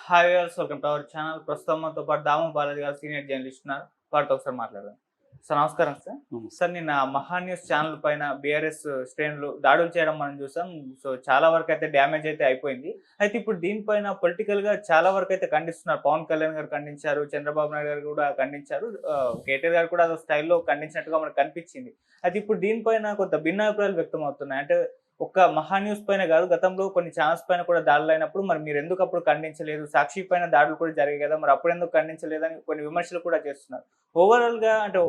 Hi viewers, welcome to our channel. ప్రస్తుతం మనతో పాటు దాము బాలాజీ గారు సీనియర్ జర్నలిస్ట్ ఉన్నారు. వారితో ఒకసారి మాట్లాడదాం. సార్ నమస్కారం సార్. సార్ నిన్న మహా న్యూస్ ఛానల్ పైన బీఆర్ఎస్ శ్రేణులు దాడులు చేయడం మనం చూసాం. సో చాలా వరకు అయితే డ్యామేజ్ అయితే అయిపోయింది. అయితే ఇప్పుడు దీనిపైన పొలిటికల్ గా చాలా వరకు అయితే ఖండిస్తున్నారు. పవన్ కళ్యాణ్ గారు ఖండించారు, చంద్రబాబు నాయుడు గారు కూడా ఖండించారు, కేటీఆర్ గారు కూడా అదో స్టైల్లో ఖండించినట్టుగా మనకు కనిపించింది. అయితే ఇప్పుడు దీనిపైన కొంత భిన్నాభిప్రాయాలు వ్యక్తం అవుతున్నాయి. అంటే ఒక్క మహా న్యూస్ పైన కాదు, గతంలో కొన్ని ఛానల్స్ పైన కూడా దాడులు అయినప్పుడు మరి మీరు ఎందుకు అప్పుడు ఖండించలేదు, సాక్షి పైన దాడులు కూడా జరిగాయి కదా, మరి అప్పుడు ఎందుకు ఖండించలేదని కొన్ని విమర్శలు కూడా చేస్తున్నారు. ఓవరాల్ గా అంటే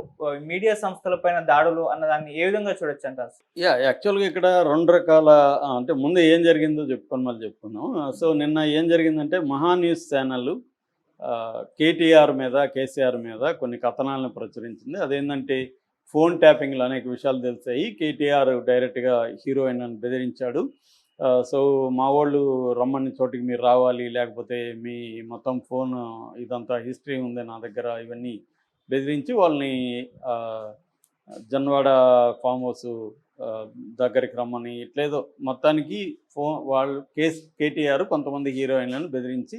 మీడియా సంస్థల పైన దాడులు అన్నదాన్ని ఏ విధంగా చూడొచ్చు అంటారు? యాక్చువల్గా ఇక్కడ రెండు రకాల అంటే ముందు ఏం జరిగిందో చెప్పుకొని మళ్ళీ చెప్పుకుందాం. సో నిన్న ఏం జరిగిందంటే మహా న్యూస్ ఛానల్ కేటీఆర్ మీద కేసీఆర్ మీద కొన్ని కథనాలను ప్రచురించింది. అదేంటంటే ఫోన్ ట్యాపింగ్లు అనేక విషయాలు తెలిసాయి. కేటీఆర్ డైరెక్ట్గా హీరోయిన్ అని బెదిరించాడు. సో మా వాళ్ళు రమ్మని చోటికి మీరు రావాలి, లేకపోతే మీ మొత్తం ఫోన్ ఇదంతా హిస్టరీ ఉంది నా దగ్గర, ఇవన్నీ బెదిరించి వాళ్ళని జన్వాడ ఫామ్ హౌస్ దగ్గరికి రమ్మని ఇట్లేదో మొత్తానికి వాళ్ళు కేటీఆర్ కొంతమంది హీరోయిన్లను బెదిరించి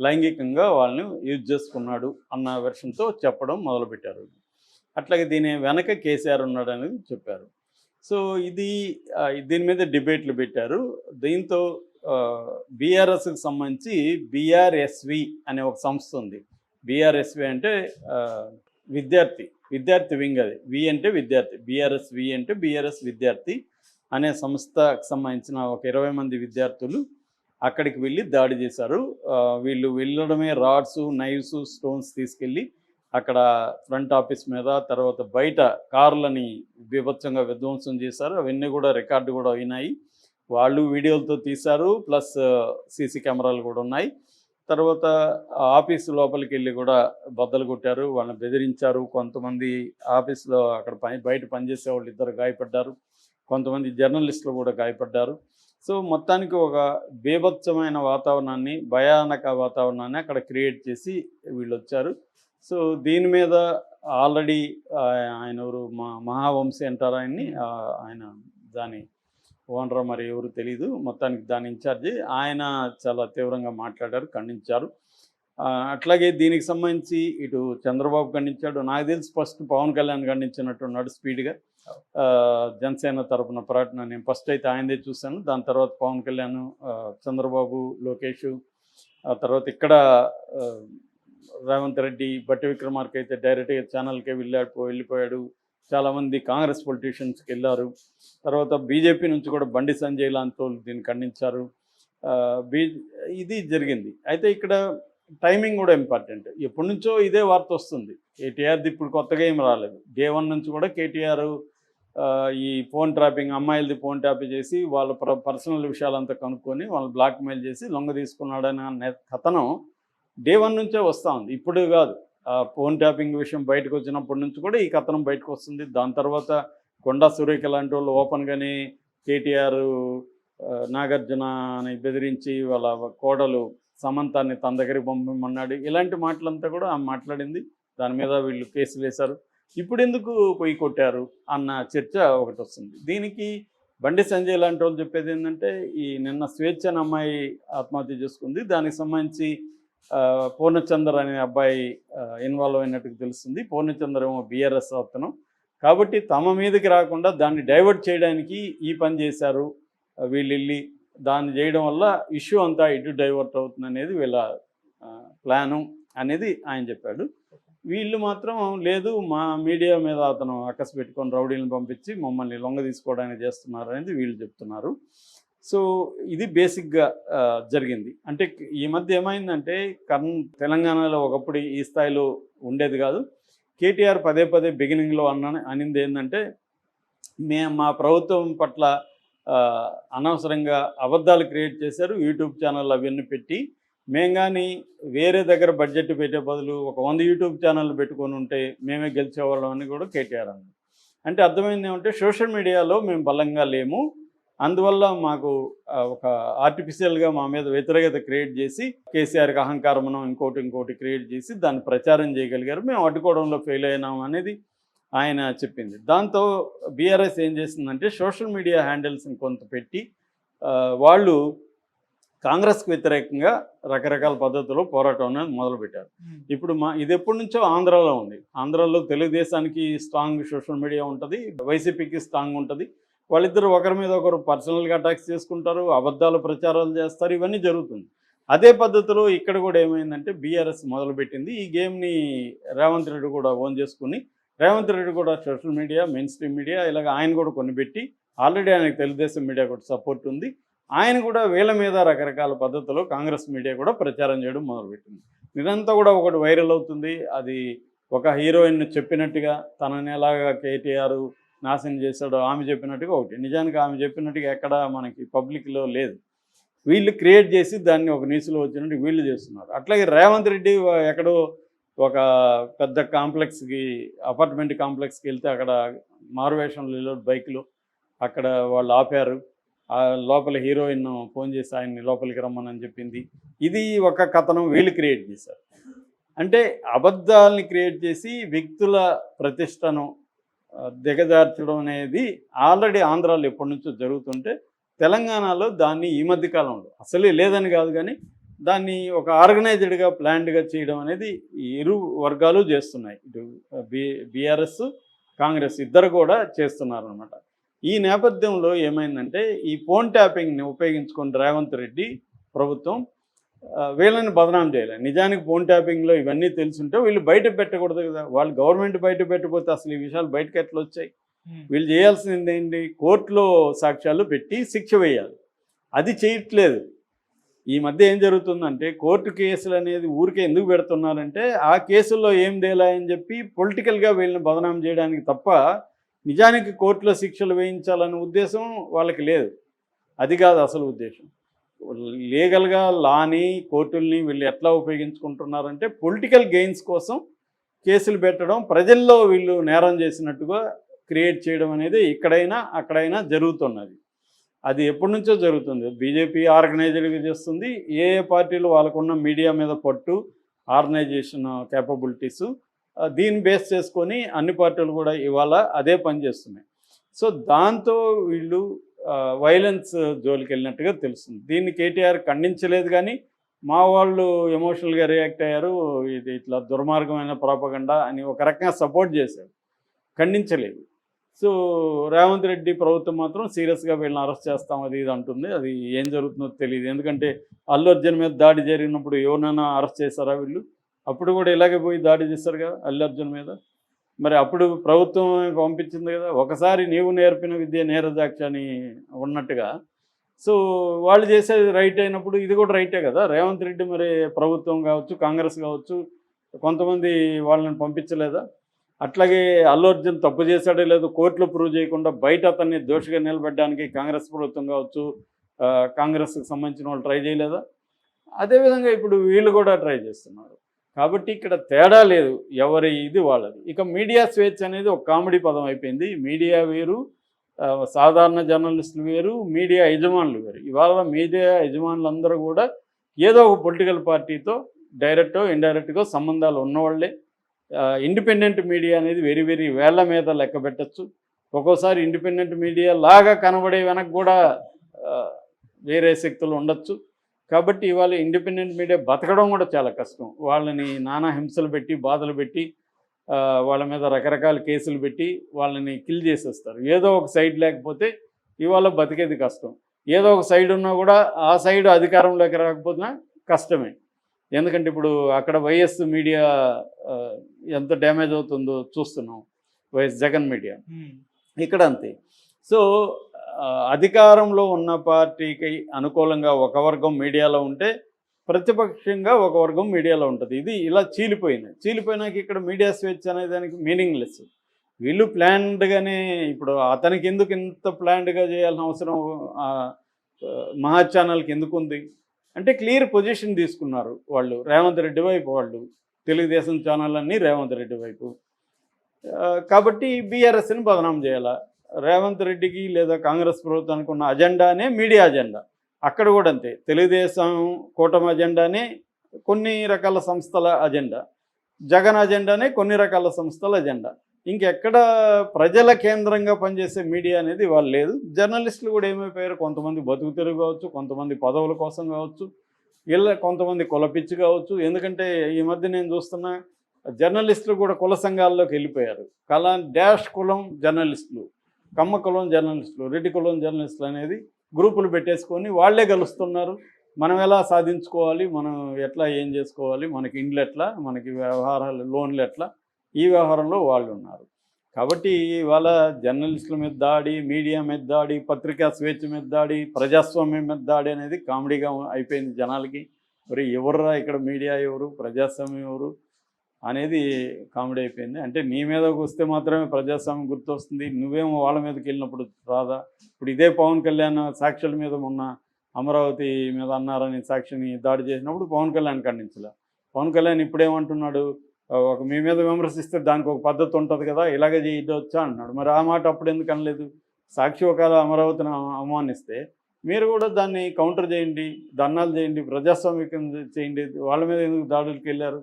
లైంగికంగా వాళ్ళని యూజ్ చేసుకున్నాడు అన్న వెర్షన్తో చెప్పడం మొదలుపెట్టారు. అట్లాగే దీని వెనక కేసీఆర్ ఉన్నాడు అనేది చెప్పారు. సో దీని మీద డిబేట్లు పెట్టారు. దీంతో బీఆర్ఎస్కి సంబంధించి బీఆర్ఎస్వి అనే ఒక సంస్థ ఉంది. బీఆర్ఎస్వి అంటే విద్యార్థి వింగ్. అది వి అంటే విద్యార్థి, బీఆర్ఎస్వి అంటే బీఆర్ఎస్ విద్యార్థి అనే సంస్థకు సంబంధించిన ఒక 20 మంది విద్యార్థులు అక్కడికి వెళ్ళి దాడి చేశారు. వీళ్ళు వెళ్ళడమే రాడ్స్, నైవ్స్, స్టోన్స్ తీసుకెళ్ళి అక్కడ ఫ్రంట్ ఆఫీస్ మీద, తర్వాత బయట కార్లని బీభత్సంగా విధ్వంసం చేశారు. అవన్నీ కూడా రికార్డు కూడా అయినాయి. వాళ్ళు వీడియోలతో తీశారు, ప్లస్ సీసీ కెమెరాలు కూడా ఉన్నాయి. తర్వాత ఆఫీసు లోపలికి వెళ్ళి కూడా బద్దలు కొట్టారు, వాళ్ళని బెదిరించారు. కొంతమంది ఆఫీసులో అక్కడ బయట పనిచేసే వాళ్ళు ఇద్దరు గాయపడ్డారు, కొంతమంది జర్నలిస్టులు కూడా గాయపడ్డారు. సో మొత్తానికి ఒక బీభత్సమైన వాతావరణాన్ని, భయానక వాతావరణాన్ని అక్కడ క్రియేట్ చేసి వీళ్ళు వచ్చారు. సో దీని మీద ఆల్రెడీ ఆయన ఎవరు మహావంశీ అంటారు ఆయన్ని, ఆయన దాని ఓనర్ మరి ఎవరు తెలీదు, మొత్తానికి దాని ఇన్ఛార్జి ఆయన చాలా తీవ్రంగా మాట్లాడారు, ఖండించారు. అట్లాగే దీనికి సంబంధించి ఇటు చంద్రబాబు ఖండించాడు. నాకు తెలిసి ఫస్ట్ పవన్ కళ్యాణ్ ఖండించినట్టున్నాడు స్పీడ్గా. జనసేన తరపున ప్రకటన నేను ఫస్ట్ అయితే ఆయనదే చూశాను. దాని తర్వాత పవన్ కళ్యాణ్, చంద్రబాబు, లోకేష్, తర్వాత ఇక్కడ రేవంత్ రెడ్డి, బట్టి విక్రమార్క అయితే డైరెక్ట్గా ఛానల్కే వెళ్ళిపోయాడు. చాలామంది కాంగ్రెస్ పొలిటీషియన్స్కి వెళ్ళారు. తర్వాత బీజేపీ నుంచి కూడా బండి సంజయ్ లాంటి వాళ్ళు దీన్ని ఖండించారు. ఇది జరిగింది. అయితే ఇక్కడ టైమింగ్ కూడా ఇంపార్టెంట్. ఎప్పటి నుంచో ఇదే వార్త వస్తుంది. కేటీఆర్ది ఇప్పుడు కొత్తగా ఏం రాలేదు. డే 1 నుంచి కూడా కేటీఆర్ ఈ ఫోన్ ట్రాపింగ్, అమ్మాయిలది ఫోన్ ట్యాప్ చేసి వాళ్ళ పర్సనల్ విషయాలంతా కనుక్కొని వాళ్ళని బ్లాక్మెయిల్ చేసి లొంగ తీసుకున్నాడని కథనం డే 1 నుంచే వస్తూ ఉంది, ఇప్పుడు కాదు. ఫోన్ ట్యాపింగ్ విషయం బయటకు వచ్చినప్పటి నుంచి కూడా ఈ కథనం బయటకు వస్తుంది. దాని తర్వాత కొండా సురేఖ లాంటి వాళ్ళు ఓపెన్గానే కేటీఆర్ నాగార్జునని బెదిరించి వాళ్ళ కోడలు సమంతాన్ని తన దగ్గరికి పంపమన్నాడు. ఇలాంటి మాటలంతా కూడా ఆమె మాట్లాడింది. దాని మీద వీళ్ళు కేసులు వేశారు. ఇప్పుడు ఎందుకు పొయ్యి కొట్టారు అన్న చర్చ ఒకటి వస్తుంది. దీనికి బండి సంజయ్ లాంటి వాళ్ళు చెప్పేది ఏంటంటే, ఈ నిన్న స్వేచ్ఛ అనే అమ్మాయి ఆత్మహత్య చేసుకుంది, దానికి సంబంధించి పూర్ణచంద్ర అనే అబ్బాయి ఇన్వాల్వ్ అయినట్టుగా తెలుస్తుంది. పూర్ణచంద్ర ఏమో బీఆర్ఎస్ అతను కాబట్టి తమ మీదకి రాకుండా దాన్ని డైవర్ట్ చేయడానికి ఈ పని చేశారు వీళ్ళు వెళ్ళి. దాన్ని చేయడం వల్ల ఇష్యూ అంతా ఇటు డైవర్ట్ అవుతుంది అనేది వీళ్ళ ప్లాను అనేది ఆయన చెప్పాడు. వీళ్ళు మాత్రం లేదు, మా మీడియా మీద అతను అక్కసు పెట్టుకొని రౌడీలను పంపించి మమ్మల్ని లొంగ తీసుకోవడానికి చేస్తున్నారు అనేది వీళ్ళు చెప్తున్నారు. సో ఇది బేసిక్గా జరిగింది. అంటే ఈ మధ్య ఏమైందంటే తెలంగాణలో ఒకప్పుడు ఈ స్థాయిలో ఉండేది కాదు. కేటీఆర్ పదే బిగినింగ్లో అనింది ఏంటంటే, మా ప్రభుత్వం పట్ల అనవసరంగా అబద్ధాలు క్రియేట్ చేశారు, యూట్యూబ్ ఛానల్ అవన్నీ పెట్టి. మేము కానీ వేరే దగ్గర బడ్జెట్ పెట్టే బదులు ఒక 100 యూట్యూబ్ ఛానళ్ళు పెట్టుకొని ఉంటే మేమే గెలిచేవాళ్ళం అని కూడా కేటీఆర్ అన్నారు. అంటే అర్థమైంది ఏమంటే, సోషల్ మీడియాలో మేము బలంగా లేము, అందువల్ల మాకు ఒక ఆర్టిఫిషియల్గా మా మీద వ్యతిరేకత క్రియేట్ చేసి కేసీఆర్కి అహంకారమనం ఇంకోటి క్రియేట్ చేసి దాన్ని ప్రచారం చేయగలిగారు, మేము అడ్డుకోవడంలో ఫెయిల్ అయినాం అనేది ఆయన చెప్పింది. దాంతో బీఆర్ఎస్ ఏం చేసిందంటే సోషల్ మీడియా హ్యాండిల్స్ని కొంత పెట్టి వాళ్ళు కాంగ్రెస్కి వ్యతిరేకంగా రకరకాల పద్ధతుల్లో పోరాటం అనేది మొదలుపెట్టారు. ఇప్పుడు ఇది ఎప్పటి నుంచో ఆంధ్రాలో ఉంది. ఆంధ్రాలో తెలుగుదేశానికి స్ట్రాంగ్ సోషల్ మీడియా ఉంటుంది, వైసీపీకి స్ట్రాంగ్ ఉంటుంది. వాళ్ళిద్దరు ఒకరి మీద ఒకరు పర్సనల్గా అటాక్స్ చేసుకుంటారు, అబద్ధాలు ప్రచారాలు చేస్తారు, ఇవన్నీ జరుగుతుంది. అదే పద్ధతిలో ఇక్కడ కూడా ఏమైందంటే బీఆర్ఎస్ మొదలుపెట్టింది. ఈ గేమ్ని రేవంత్ రెడ్డి కూడా ఓన్ చేసుకుని, రేవంత్ రెడ్డి కూడా social media, main stream media ఇలాగ ఆయన కూడా కొన్ని పెట్టి, ఆల్రెడీ ఆయనకు తెలుగుదేశం మీడియా కూడా సపోర్ట్ ఉంది. ఆయన కూడా వీళ్ళ మీద రకరకాల పద్ధతుల్లో కాంగ్రెస్ మీడియా కూడా ప్రచారం చేయడం మొదలుపెట్టింది. ఇదంతా కూడా ఒకటి వైరల్ అవుతుంది. అది ఒక హీరోయిన్ చెప్పినట్టుగా తనని ఎలాగా కేటీఆర్ నాశనం చేశాడో ఆమె చెప్పినట్టుగా ఒకటి, నిజానికి ఆమె చెప్పినట్టుగా ఎక్కడ మనకి పబ్లిక్లో లేదు. వీళ్ళు క్రియేట్ చేసి దాన్ని ఒక న్యూస్లో వచ్చినట్టు వీళ్ళు చేస్తున్నారు. అట్లాగే రేవంత్ రెడ్డి ఎక్కడో ఒక పెద్ద కాంప్లెక్స్కి, అపార్ట్మెంట్ కాంప్లెక్స్కి వెళ్తే అక్కడ మారువేషంలో బైక్లో అక్కడ వాళ్ళు ఆపారు. లోపల హీరోయిన్ ఫోన్ చేసి ఆయన్ని లోపలికి రమ్మని చెప్పింది. ఇది ఒక కథనం వీళ్ళు క్రియేట్ చేశారు. అంటే అబద్ధాలని క్రియేట్ చేసి వ్యక్తుల ప్రతిష్టను దిగజార్చడం అనేది ఆల్రెడీ ఆంధ్రాలో ఎప్పటి నుంచో జరుగుతుంటే, తెలంగాణలో దాన్ని ఈ మధ్య కాలంలో అసలే లేదని కాదు కానీ దాన్ని ఒక ఆర్గనైజ్డ్గా ప్లాన్డ్గా చేయడం అనేది ఇరు వర్గాలు చేస్తున్నాయి. ఇటు బీఆర్ఎస్ కాంగ్రెస్ ఇద్దరు కూడా చేస్తున్నారనమాట. ఈ నేపథ్యంలో ఏమైందంటే ఈ ఫోన్ ట్యాపింగ్ని ఉపయోగించుకుని రేవంత్ రెడ్డి ప్రభుత్వం వీళ్ళని బదనాం చేయాలి. నిజానికి ఫోన్ ట్యాపింగ్లో ఇవన్నీ తెలుసుంటే వీళ్ళు బయట పెట్టకూడదు కదా. వాళ్ళు గవర్నమెంట్ బయట పెట్టకపోతే అసలు ఈ విషయాలు బయటకు ఎట్లా వచ్చాయి? వీళ్ళు చేయాల్సింది ఏంటి? కోర్టులో సాక్ష్యాలు పెట్టి శిక్ష వేయాలి. అది చేయట్లేదు. ఈ మధ్య ఏం జరుగుతుందంటే కోర్టు కేసులు అనేది ఊరికే ఎందుకు పెడుతున్నారంటే ఆ కేసుల్లో ఏం తేలాయని చెప్పి పొలిటికల్గా వీళ్ళని బదనాం చేయడానికి తప్ప నిజానికి కోర్టులో శిక్షలు వేయించాలనే ఉద్దేశం వాళ్ళకి లేదు. అది కాదు అసలు ఉద్దేశం. లీగల్గా లాని కోర్టుల్ని వీళ్ళు ఎట్లా ఉపయోగించుకుంటున్నారంటే పొలిటికల్ గెయిన్స్ కోసం కేసులు పెట్టడం, ప్రజల్లో వీళ్ళు నేరం చేసినట్టుగా క్రియేట్ చేయడం అనేది ఇక్కడైనా అక్కడైనా జరుగుతున్నది. అది ఎప్పటి నుంచో జరుగుతుంది. బీజేపీ ఆర్గనైజ్డ్గా చేస్తుంది. ఏ పార్టీలు వాళ్ళకున్న మీడియా మీద పట్టు, ఆర్గనైజేషన్ క్యాపబిలిటీసు దీన్ని బేస్ చేసుకొని అన్ని పార్టీలు కూడా ఇవాళ అదే పని చేస్తున్నాయి. సో దాంతో వీళ్ళు వైలెన్స్ జోలికి వెళ్ళినట్టుగా తెలుస్తుంది. దీన్ని కేటీఆర్ ఖండించలేదు కానీ మా వాళ్ళు ఎమోషనల్గా రియాక్ట్ అయ్యారు. ఇది ఇట్లా దుర్మార్గమైన ప్రాపగండా అని ఒక రకంగా సపోర్ట్ చేశారు, ఖండించలేదు. సో రేవంత్ రెడ్డి ప్రభుత్వం మాత్రం సీరియస్గా వీళ్ళని అరెస్ట్ చేస్తాం అది ఇది అంటుంది. అది ఏం జరుగుతుందో తెలియదు. ఎందుకంటే అల్లు అర్జున్ మీద దాడి జరిగినప్పుడు ఎవరినైనా అరెస్ట్ చేశారా వీళ్ళు? అప్పుడు కూడా ఇలాగే పోయి దాడి చేశారు కదా అల్లు అర్జున్ మీద. మరి అప్పుడు ప్రభుత్వం పంపించింది కదా, ఒకసారి నీవు నేర్పిన విద్య నేరజాక్షి అని ఉన్నట్టుగా. సో వాళ్ళు చేసేది రైట్ అయినప్పుడు ఇది కూడా రైటే కదా. రేవంత్ రెడ్డి మరి ప్రభుత్వం కావచ్చు, కాంగ్రెస్ కావచ్చు, కొంతమంది వాళ్ళని పంపించలేదా? అట్లాగే అల్లు అర్జున్ తప్పు చేశాడో లేదో కోర్టులో ప్రూవ్ చేయకుండా బయట అతన్ని దోషిగా నిలబెట్టడానికి కాంగ్రెస్ ప్రభుత్వం కావచ్చు, కాంగ్రెస్కి సంబంధించిన వాళ్ళు ట్రై చేయలేదా? అదేవిధంగా ఇప్పుడు వీళ్ళు కూడా ట్రై చేస్తున్నారు. కాబట్టి ఇక్కడ తేడా లేదు, ఎవరి ఇది వాళ్ళది. ఇక మీడియా స్వేచ్ఛ అనేది ఒక కామెడీ పదం అయిపోయింది. మీడియా వేరు, సాధారణ జర్నలిస్టులు వేరు, మీడియా యజమానులు వేరు. ఇవాళ మీడియా యజమానులందరూ కూడా ఏదో ఒక పొలిటికల్ పార్టీతో డైరెక్టో ఇండైరెక్ట్గా సంబంధాలు ఉన్నవాళ్లే. ఇండిపెండెంట్ మీడియా అనేది వెరీ వెరీ వేళ్ల మీద లెక్క పెట్టచ్చు. ఒక్కోసారి ఇండిపెండెంట్ మీడియా లాగా కనబడే వెనక కూడా వేరే శక్తులు ఉండొచ్చు. కాబట్టి ఇవాళ ఇండిపెండెంట్ మీడియా బతకడం కూడా చాలా కష్టం. వాళ్ళని నానా హింసలు పెట్టి, బాధలు పెట్టి, వాళ్ళ మీద రకరకాల కేసులు పెట్టి వాళ్ళని కిల్ చేసేస్తారు. ఏదో ఒక సైడ్ లేకపోతే ఇవాళ బతికేది కష్టం. ఏదో ఒక సైడ్ ఉన్నా కూడా ఆ సైడ్ అధికారంలోకి రాకపోతున్నా కష్టమే. ఎందుకంటే ఇప్పుడు అక్కడ వైఎస్ మీడియా ఎంత డ్యామేజ్ అవుతుందో చూస్తున్నాం, వైఎస్ జగన్ మీడియా. ఇక్కడ అంతే. సో అధికారంలో ఉన్న పార్టీకి అనుకూలంగా ఒక వర్గం మీడియాలో ఉంటే ప్రతిపక్షంగా ఒక వర్గం మీడియాలో ఉంటుంది. ఇది ఇలా చీలిపోయినాక ఇక్కడ మీడియా స్వేచ్ఛ అనే దానికి మీనింగ్లెస్. వీళ్ళు ప్లాన్డ్గానే, ఇప్పుడు అతనికి ఎందుకు ఇంత ప్లాన్డ్గా చేయాల్సిన అవసరం మహా ఛానల్కి ఎందుకు ఉంది అంటే క్లియర్ పొజిషన్ తీసుకున్నారు వాళ్ళు. రేవంత్ రెడ్డి వైపు వాళ్ళు, తెలుగుదేశం ఛానల్ అన్నీ రేవంత్ రెడ్డి వైపు. కాబట్టి బీఆర్ఎస్ని బదనాం చేయాలా. రేవంత్ రెడ్డికి లేదా కాంగ్రెస్ ప్రభుత్వానికి ఉన్న అజెండానే మీడియా అజెండా. అక్కడ కూడా అంతే. తెలుగుదేశం కూటమి అజెండానే కొన్ని రకాల సంస్థల అజెండా, జగన్ అజెండానే కొన్ని రకాల సంస్థల అజెండా. ఇంకెక్కడ ప్రజల కేంద్రంగా పనిచేసే మీడియా అనేది వాళ్ళు లేదు. జర్నలిస్టులు కూడా ఏమైపోయారు, కొంతమంది బతుకు తెరుగు కావచ్చు, కొంతమంది పదవుల కోసం కావచ్చు, ఇలా కొంతమంది కులపిచ్చి కావచ్చు. ఎందుకంటే ఈ మధ్య నేను చూస్తున్నా జర్నలిస్టులు కూడా కుల సంఘాల్లోకి వెళ్ళిపోయారు. డాష్ కులం జర్నలిస్టులు, కమ్మ కులం జర్నలిస్టులు, రెడ్డి కులం జర్నలిస్టులు అనేది గ్రూపులు పెట్టేసుకొని వాళ్ళే కలుస్తున్నారు. మనం ఎలా సాధించుకోవాలి, మనం ఎట్లా ఏం చేసుకోవాలి, మనకి ఇండ్లు ఎట్లా, మనకి వ్యవహారాలు లోన్లు ఎట్లా, ఈ వ్యవహారంలో వాళ్ళు ఉన్నారు. కాబట్టి ఇవాళ జర్నలిస్టుల మీద దాడి, మీడియా మీద దాడి, పత్రికా స్వేచ్ఛ మీద దాడి, ప్రజాస్వామ్యం మీద దాడి అనేది కామెడీగా అయిపోయింది జనాలకి. మరి ఎవర్రా ఇక్కడ మీడియా ఎవరు, ప్రజాస్వామ్యం ఎవరు అనేది కామెడీ అయిపోయింది. అంటే నీ మీదకి వస్తే మాత్రమే ప్రజాస్వామ్యం గుర్తొస్తుంది, నువ్వేమో వాళ్ళ మీదకి వెళ్ళినప్పుడు రాదా? ఇప్పుడు ఇదే పవన్ కళ్యాణ్ సాక్షుల మీద మొన్న అమరావతి మీద అన్నారని సాక్షిని దాడి చేసినప్పుడు పవన్ కళ్యాణ్ ఖండించలే. పవన్ కళ్యాణ్ ఇప్పుడేమంటున్నాడు, ఒక మీ మీద విమర్శిస్తే దానికి ఒక పద్ధతి ఉంటుంది కదా, ఇలాగే చేయొచ్చా అంటున్నాడు. మరి ఆ మాట అప్పుడు ఎందుకు అనలేదు? సాక్షి ఒకవేళ అమరావతిని అవమానిస్తే మీరు కూడా దాన్ని కౌంటర్ చేయండి, ధర్నాలు చేయండి, ప్రజాస్వామ్యం చేయండి, వాళ్ళ మీద ఎందుకు దాడులకు వెళ్ళారు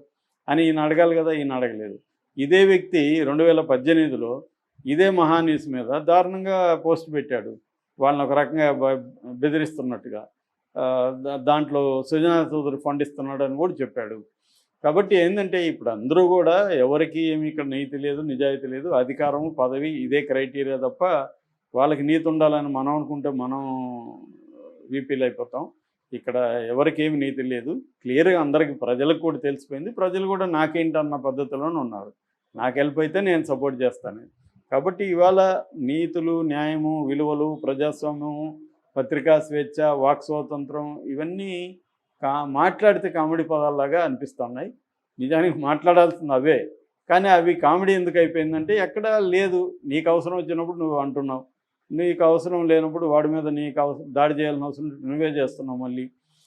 అని ఈయన అడగాలి కదా, ఈయన అడగలేదు. ఇదే వ్యక్తి 2018లో ఇదే మహాన్యూస్ మీద దారుణంగా పోస్ట్ పెట్టాడు, వాళ్ళని ఒక రకంగా బెదిరిస్తున్నట్టుగా. దాంట్లో సుజనా చౌదరి ఫండ్ ఇస్తున్నాడు అని కూడా చెప్పాడు. కాబట్టి ఏంటంటే ఇప్పుడు అందరూ కూడా ఎవరికి ఏమి ఇక్కడ నీతి లేదు, నిజాయితీ లేదు, అధికారం పదవి ఇదే క్రైటీరియా తప్ప వాళ్ళకి నీతి ఉండాలని మనం అనుకుంటే మనం వీపీలు అయిపోతాం. ఇక్కడ ఎవరికి ఏమి నీతి లేదు, క్లియర్గా అందరికీ ప్రజలకు కూడా తెలిసిపోయింది. ప్రజలు కూడా నాకేంటన్న పద్ధతిలోనే ఉన్నారు, నాకు హెల్ప్ అయితే నేను సపోర్ట్ చేస్తాను. కాబట్టి ఇవాళ నీతులు, న్యాయము, విలువలు, ప్రజాస్వామ్యము, పత్రికా స్వేచ్ఛ, వాక్ స్వాతంత్రం ఇవన్నీ మాట్లాడితే కామెడీ పదాల్లాగా అనిపిస్తున్నాయి. నిజానికి మాట్లాడాల్సింది అవే, కానీ అవి కామెడీ ఎందుకు అయిపోయిందంటే ఎక్కడా లేదు. నీకు అవసరం వచ్చినప్పుడు నువ్వు అంటున్నావు, నీకు అవసరం లేనప్పుడు వాడి మీద నీకు దాడి చేయాల్సిన అవసరం నువ్వే చేస్తున్నావు. మళ్ళీ